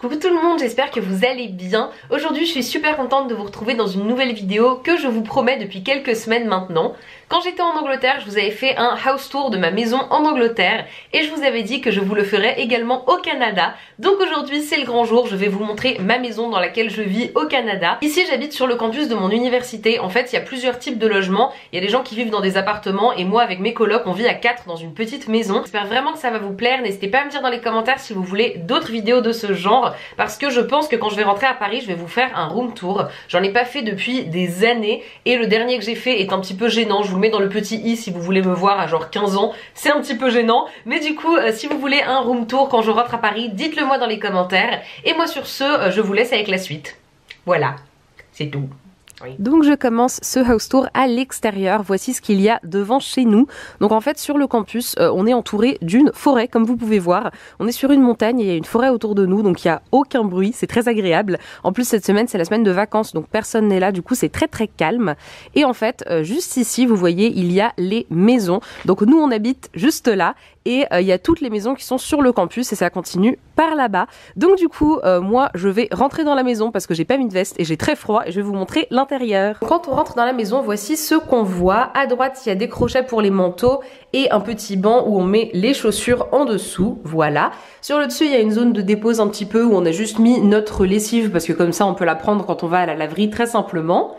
Coucou tout le monde, j'espère que vous allez bien. Aujourd'hui je suis super contente de vous retrouver dans une nouvelle vidéo que je vous promets depuis quelques semaines maintenant. Quand j'étais en Angleterre, je vous avais fait un house tour de ma maison en Angleterre et je vous avais dit que je vous le ferais également au Canada. Donc aujourd'hui c'est le grand jour, je vais vous montrer ma maison dans laquelle je vis au Canada. Ici j'habite sur le campus de mon université. En fait il y a plusieurs types de logements. Il y a des gens qui vivent dans des appartements et moi avec mes colocs on vit à 4 dans une petite maison. J'espère vraiment que ça va vous plaire. N'hésitez pas à me dire dans les commentaires si vous voulez d'autres vidéos de ce genre, parce que je pense que quand je vais rentrer à Paris je vais vous faire un room tour. J'en ai pas fait depuis des années et le dernier que j'ai fait est un petit peu gênant. Je vous le mets dans le petit i si vous voulez me voir à genre 15 ans, c'est un petit peu gênant, mais du coup si vous voulez un room tour quand je rentre à Paris, dites-le moi dans les commentaires. Et moi sur ce, je vous laisse avec la suite. Voilà, c'est tout. Oui. Donc je commence ce house tour à l'extérieur. Voici ce qu'il y a devant chez nous. Donc en fait sur le campus on est entouré d'une forêt comme vous pouvez voir. On est sur une montagne et il y a une forêt autour de nous, donc il n'y a aucun bruit, c'est très agréable. En plus cette semaine c'est la semaine de vacances donc personne n'est là, du coup c'est très très calme. Et en fait juste ici vous voyez il y a les maisons. Donc nous on habite juste là et il y a toutes les maisons qui sont sur le campus et ça continue par là-bas. Donc du coup moi je vais rentrer dans la maison parce que j'ai pas mis de veste et j'ai très froid et je vais vous montrer l'intérieur. Quand on rentre dans la maison, voici ce qu'on voit. À droite il y a des crochets pour les manteaux et un petit banc où on met les chaussures en dessous, voilà. Sur le dessus il y a une zone de dépose un petit peu où on a juste mis notre lessive parce que comme ça on peut la prendre quand on va à la laverie très simplement.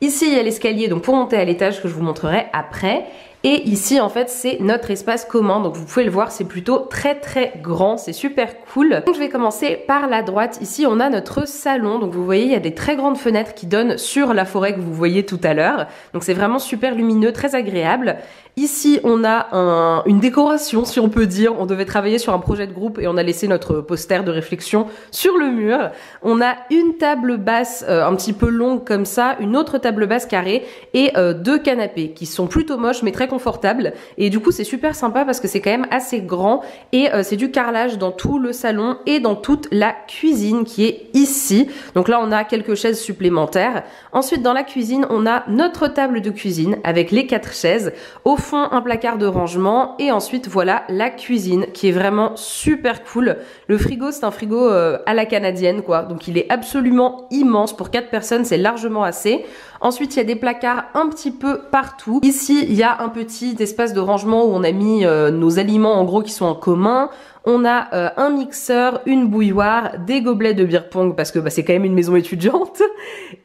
Ici il y a l'escalier donc pour monter à l'étage que je vous montrerai après. Et ici en fait c'est notre espace commun, donc vous pouvez le voir c'est plutôt très très grand, c'est super cool. Donc je vais commencer par la droite. Ici on a notre salon, donc vous voyez il y a des très grandes fenêtres qui donnent sur la forêt que vous voyez tout à l'heure. Donc c'est vraiment super lumineux, très agréable. Ici on a une décoration si on peut dire, on devait travailler sur un projet de groupe et on a laissé notre poster de réflexion sur le mur. On a une table basse un petit peu longue comme ça, une autre table basse carrée et deux canapés qui sont plutôt moches mais très confortables. Et du coup c'est super sympa parce que c'est quand même assez grand et c'est du carrelage dans tout le salon et dans toute la cuisine qui est ici. Donc là on a quelques chaises supplémentaires. Ensuite dans la cuisine on a notre table de cuisine avec les 4 chaises. Au fond un placard de rangement et ensuite voilà la cuisine qui est vraiment super cool. Le frigo c'est un frigo à la canadienne quoi, donc il est absolument immense pour 4 personnes, c'est largement assez. Ensuite il y a des placards un petit peu partout. Ici il y a un petit espace de rangement où on a mis nos aliments en gros qui sont en commun. On a un mixeur, une bouilloire, des gobelets de beer pong parce que c'est quand même une maison étudiante.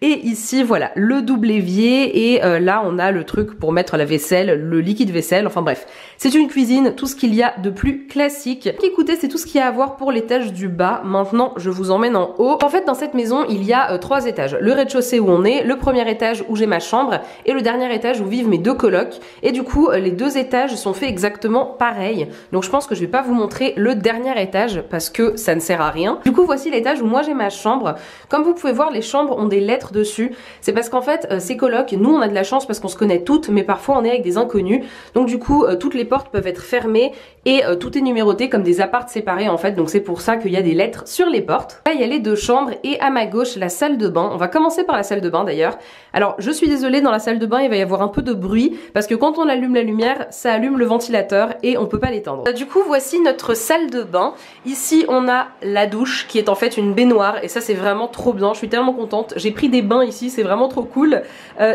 Et ici voilà le double évier et là on a le truc pour mettre la vaisselle, le liquide vaisselle, enfin bref. C'est une cuisine, tout ce qu'il y a de plus classique. Écoutez, c'est tout ce qu'il y a à voir pour l'étage du bas. Maintenant je vous emmène en haut. En fait dans cette maison il y a 3 étages. Le rez-de-chaussée où on est, le premier étage où j'ai ma chambre et le dernier étage où vivent mes 2 colocs. Et du coup les 2 étages sont faits exactement pareil. Donc je pense que je vais pas vous montrer le dernier étage parce que ça ne sert à rien. Du coup voici l'étage où moi j'ai ma chambre. Comme vous pouvez voir les chambres ont des lettres dessus. C'est parce qu'en fait ces colocs, nous on a de la chance parce qu'on se connaît toutes mais parfois on est avec des inconnus. Donc du coup toutes les portes peuvent être fermées et tout est numéroté comme des apparts séparés en fait. Donc c'est pour ça qu'il y a des lettres sur les portes. Là il y a les 2 chambres et à ma gauche la salle de bain. On va commencer par la salle de bain d'ailleurs. Alors je suis désolée, dans la salle de bain il va y avoir un peu de bruit parce que quand on allume la lumière ça allume le ventilateur et on peut pas l'éteindre. Du coup voici notre salle de bain. Ici on a la douche qui est en fait une baignoire et ça c'est vraiment trop bien, je suis tellement contente. J'ai pris des bains ici, c'est vraiment trop cool.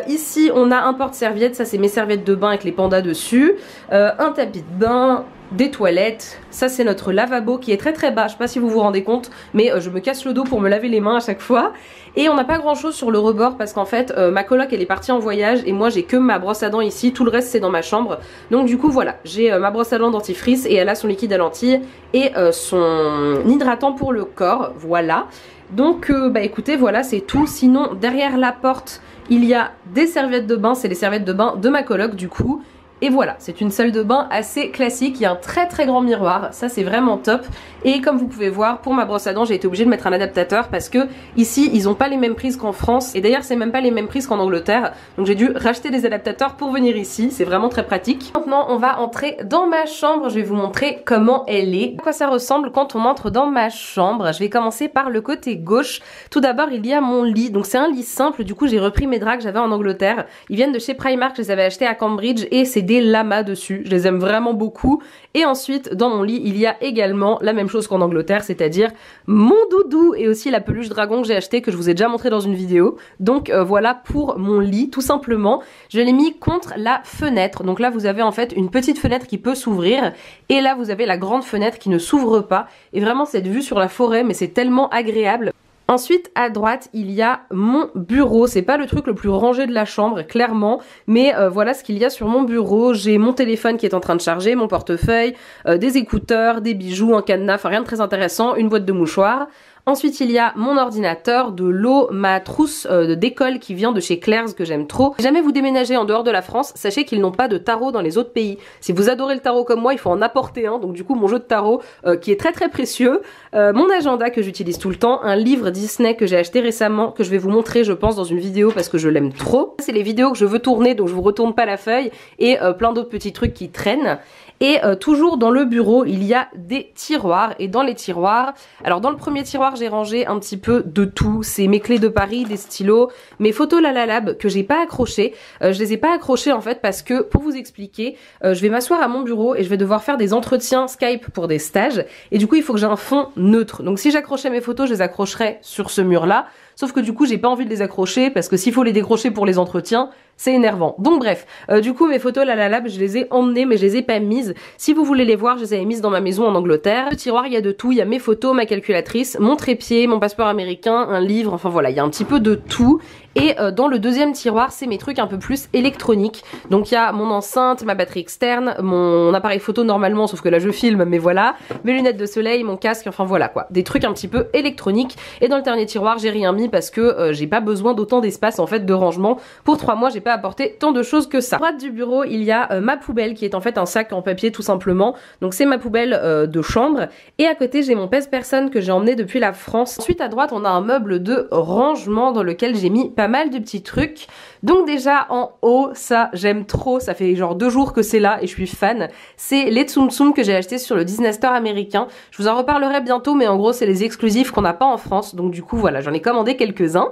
Ici on a un porte-serviette, ça c'est mes serviettes de bain avec les pandas dessus. Un tapis de bain, des toilettes, ça c'est notre lavabo qui est très très bas, je sais pas si vous vous rendez compte mais je me casse le dos pour me laver les mains à chaque fois. Et on n'a pas grand chose sur le rebord parce qu'en fait ma coloc elle est partie en voyage et moi j'ai que ma brosse à dents ici, tout le reste c'est dans ma chambre. Donc du coup voilà, j'ai ma brosse à dents dentifrice et elle a son liquide à lentilles et son hydratant pour le corps, voilà. Donc écoutez voilà c'est tout. Sinon derrière la porte il y a des serviettes de bain, c'est les serviettes de bain de ma coloc du coup. Et voilà, c'est une salle de bain assez classique, il y a un très très grand miroir, ça c'est vraiment top. Et comme vous pouvez voir, pour ma brosse à dents, j'ai été obligée de mettre un adaptateur parce que ici, ils ont pas les mêmes prises qu'en France. Et d'ailleurs, c'est même pas les mêmes prises qu'en Angleterre. Donc j'ai dû racheter des adaptateurs pour venir ici, c'est vraiment très pratique. Maintenant, on va entrer dans ma chambre, je vais vous montrer comment elle est. À quoi ça ressemble quand on entre dans ma chambre. Je vais commencer par le côté gauche. Tout d'abord, il y a mon lit. Donc c'est un lit simple, du coup j'ai repris mes draps que j'avais en Angleterre. Ils viennent de chez Primark, je les avais achetés à Cambridge et c'est des lamas dessus. Je les aime vraiment beaucoup. Et ensuite, dans mon lit, il y a également la même chose qu'en Angleterre, c'est-à-dire mon doudou et aussi la peluche dragon que j'ai acheté, que je vous ai déjà montré dans une vidéo. Donc voilà pour mon lit, tout simplement. Je l'ai mis contre la fenêtre. Donc là, vous avez en fait une petite fenêtre qui peut s'ouvrir. Et là, vous avez la grande fenêtre qui ne s'ouvre pas. Et vraiment, cette vue sur la forêt, mais c'est tellement agréable. Ensuite, à droite, il y a mon bureau. C'est pas le truc le plus rangé de la chambre, clairement, mais voilà ce qu'il y a sur mon bureau. J'ai mon téléphone qui est en train de charger, mon portefeuille, des écouteurs, des bijoux, un cadenas, enfin rien de très intéressant, une boîte de mouchoirs. Ensuite, il y a mon ordinateur, de l'eau, ma trousse d'école qui vient de chez Claire's que j'aime trop. Si jamais vous déménagez en dehors de la France, sachez qu'ils n'ont pas de tarot dans les autres pays. Si vous adorez le tarot comme moi, il faut en apporter un. Donc du coup, mon jeu de tarot qui est très très précieux. Mon agenda que j'utilise tout le temps. Un livre Disney que j'ai acheté récemment, que je vais vous montrer, je pense, dans une vidéo parce que je l'aime trop. C'est les vidéos que je veux tourner, donc je vous retourne pas la feuille. Et plein d'autres petits trucs qui traînent. Et toujours dans le bureau, il y a des tiroirs. Et dans les tiroirs, alors dans le premier tiroir, j'ai rangé un petit peu de tout. C'est mes clés de Paris, des stylos, mes photos Lalalab que j'ai pas accrochées. Je les ai pas accrochées en fait parce que, pour vous expliquer, je vais m'asseoir à mon bureau et je vais devoir faire des entretiens Skype pour des stages. Et du coup, il faut que j'ai un fond neutre. Donc si j'accrochais mes photos, je les accrocherais sur ce mur-là. Sauf que du coup, j'ai pas envie de les accrocher parce que s'il faut les décrocher pour les entretiens, c'est énervant. Donc bref, du coup mes photos Lalalab, je les ai emmenées mais je les ai pas mises. Si vous voulez les voir, je les avais mises dans ma maison en Angleterre. Le tiroir, il y a de tout, il y a mes photos, ma calculatrice, mon trépied, mon passeport américain, un livre, enfin voilà, il y a un petit peu de tout. Et dans le deuxième tiroir, c'est mes trucs un peu plus électroniques. Donc il y a mon enceinte, ma batterie externe, mon appareil photo normalement, sauf que là je filme, mais voilà, mes lunettes de soleil, mon casque, enfin voilà quoi. Des trucs un petit peu électroniques. Et dans le dernier tiroir, j'ai rien mis parce que j'ai pas besoin d'autant d'espace en fait de rangement. Pour 3 mois, j'ai pas apporté tant de choses que ça. À droite du bureau, il y a ma poubelle qui est en fait un sac en papier tout simplement. Donc c'est ma poubelle de chambre. Et à côté, j'ai mon pèse-personne que j'ai emmené depuis la France. Ensuite à droite, on a un meuble de rangement dans lequel j'ai mis pas mal de petits trucs. Donc déjà en haut, ça j'aime trop, ça fait genre 2 jours que c'est là et je suis fan. C'est les Tsum Tsum que j'ai acheté sur le Disney Store américain. Je vous en reparlerai bientôt, mais en gros c'est les exclusifs qu'on n'a pas en France. Donc du coup voilà, j'en ai commandé quelques-uns.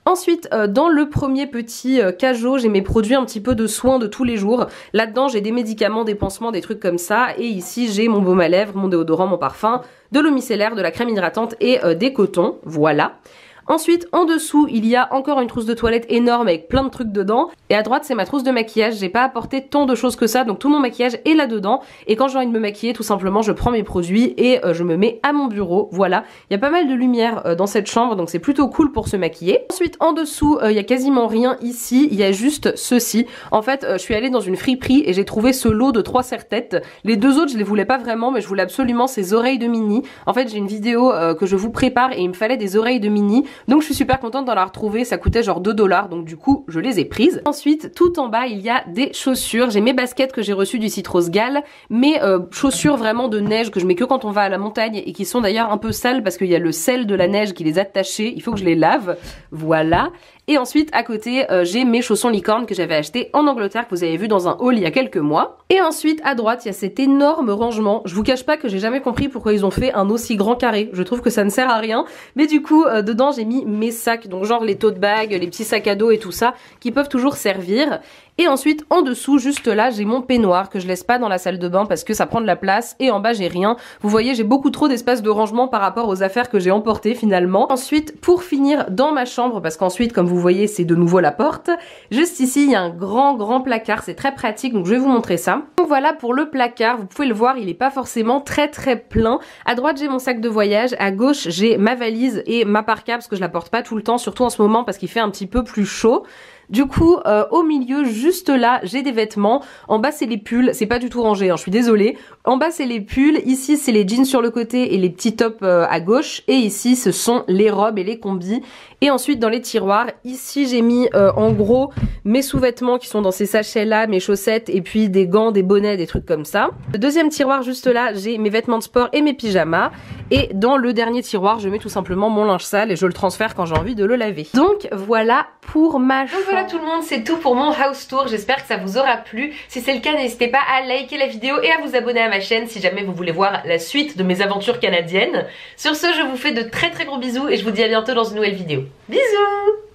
Ensuite, dans le premier petit cajot, j'ai mes produits un petit peu de soins de tous les jours. Là-dedans, j'ai des médicaments, des pansements, des trucs comme ça. Et ici, j'ai mon baume à lèvres, mon déodorant, mon parfum, de l'eau micellaire, de la crème hydratante et des cotons. Voilà. Ensuite, en dessous, il y a encore une trousse de toilette énorme avec plein de trucs dedans. Et à droite, c'est ma trousse de maquillage. J'ai pas apporté tant de choses que ça, donc tout mon maquillage est là-dedans. Et quand j'ai envie de me maquiller, tout simplement, je prends mes produits et je me mets à mon bureau. Voilà. Il y a pas mal de lumière dans cette chambre, donc c'est plutôt cool pour se maquiller. Ensuite, en dessous, il y a quasiment rien ici. Il y a juste ceci. En fait, je suis allée dans une friperie et j'ai trouvé ce lot de 3 serre-têtes. Les 2 autres, je les voulais pas vraiment, mais je voulais absolument ces oreilles de Minnie. En fait, j'ai une vidéo que je vous prépare et il me fallait des oreilles de Minnie. Donc je suis super contente d'en la retrouver, ça coûtait genre 2 $, donc du coup je les ai prises. Ensuite, tout en bas, il y a des chaussures. J'ai mes baskets que j'ai reçues du site Rose Gall, mes chaussures vraiment de neige que je mets que quand on va à la montagne et qui sont d'ailleurs un peu sales parce qu'il y a le sel de la neige qui les a tachées, il faut que je les lave. Voilà. Et ensuite, à côté, j'ai mes chaussons licorne que j'avais achetés en Angleterre, que vous avez vu dans un haul il y a quelques mois. Et ensuite, à droite, il y a cet énorme rangement. Je vous cache pas que j'ai jamais compris pourquoi ils ont fait un aussi grand carré. Je trouve que ça ne sert à rien. Mais du coup, dedans, j'ai mis mes sacs. Donc genre les tote bags, les petits sacs à dos et tout ça, qui peuvent toujours servir. Et ensuite, en dessous, juste là, j'ai mon peignoir que je laisse pas dans la salle de bain parce que ça prend de la place. Et en bas, j'ai rien. Vous voyez, j'ai beaucoup trop d'espace de rangement par rapport aux affaires que j'ai emportées finalement. Ensuite, pour finir dans ma chambre, parce qu'ensuite, comme vous voyez, c'est de nouveau la porte. Juste ici, il y a un grand placard. C'est très pratique, donc je vais vous montrer ça. Donc voilà pour le placard. Vous pouvez le voir, il est pas forcément très plein. À droite, j'ai mon sac de voyage. À gauche, j'ai ma valise et ma parka parce que je la porte pas tout le temps, surtout en ce moment parce qu'il fait un petit peu plus chaud. Du coup, au milieu, juste là, j'ai des vêtements. En bas, c'est les pulls. C'est pas du tout rangé, hein, je suis désolée. En bas, c'est les pulls. Ici, c'est les jeans sur le côté et les petits tops à gauche. Et ici, ce sont les robes et les combis. Et ensuite, dans les tiroirs, ici, j'ai mis en gros mes sous-vêtements qui sont dans ces sachets-là, mes chaussettes et puis des gants, des bonnets, des trucs comme ça. Le deuxième tiroir, juste là, j'ai mes vêtements de sport et mes pyjamas. Et dans le dernier tiroir, je mets tout simplement mon linge sale et je le transfère quand j'ai envie de le laver. Donc, voilà pour ma chambre. Voilà tout le monde, c'est tout pour mon house tour. J'espère que ça vous aura plu. Si c'est le cas, n'hésitez pas à liker la vidéo et à vous abonner à ma chaîne si jamais vous voulez voir la suite de mes aventures canadiennes. Sur ce, je vous fais de très gros bisous et je vous dis à bientôt dans une nouvelle vidéo. Bisous!